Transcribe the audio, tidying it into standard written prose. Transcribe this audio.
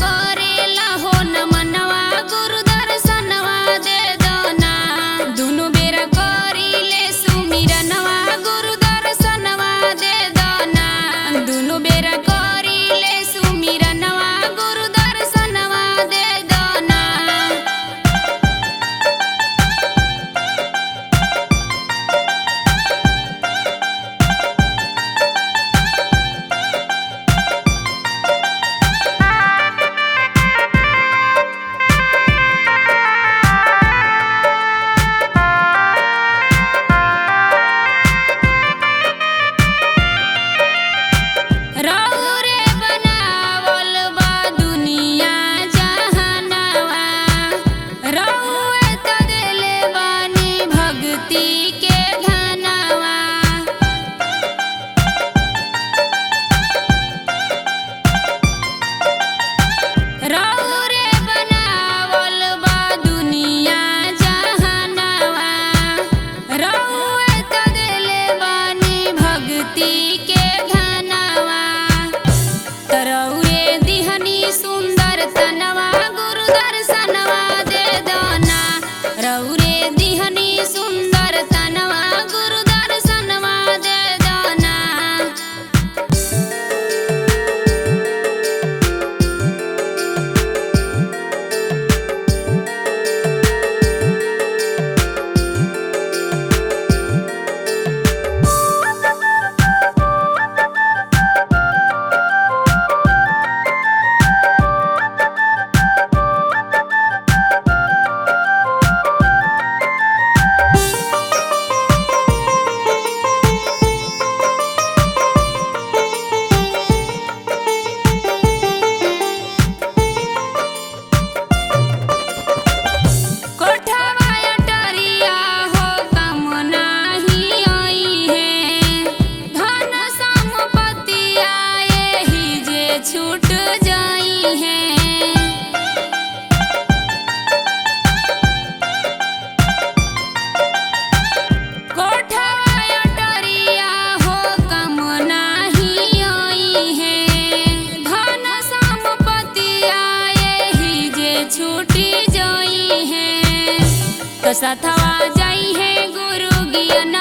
करेला हो नमनवा गुरु दर्शनवा दे दना दुनु बेरा करिले सुमिरनवा गुरु दर्शनवा दे दना दुनु बेरा करिले सुमिरनवा गुरु दर्शनवा दे दना। रौरे बनावल बा दुनिया जहानवा रौए त देले बानी भक्ति के धनवा। रौरे बनावल बा दुनिया जहानवा रौए त देले बानी भक्ति के धनवा। तरौरे दिहनी सुंदर तनवा गुरु दर्शनवा दे दना रौरे दिहनी सुंदर तनवा गुरु दर्शनवा दे दना। कोठवा अटरिया हो कम नाही आई है धन संपत्ति आए ही जे छूट जाई है। कोठवा अटरिया हो कम नाही आई है धन संपत्ति आए ही जे छूटी जाई है। तो सथवा जाई है गुरु ज्ञान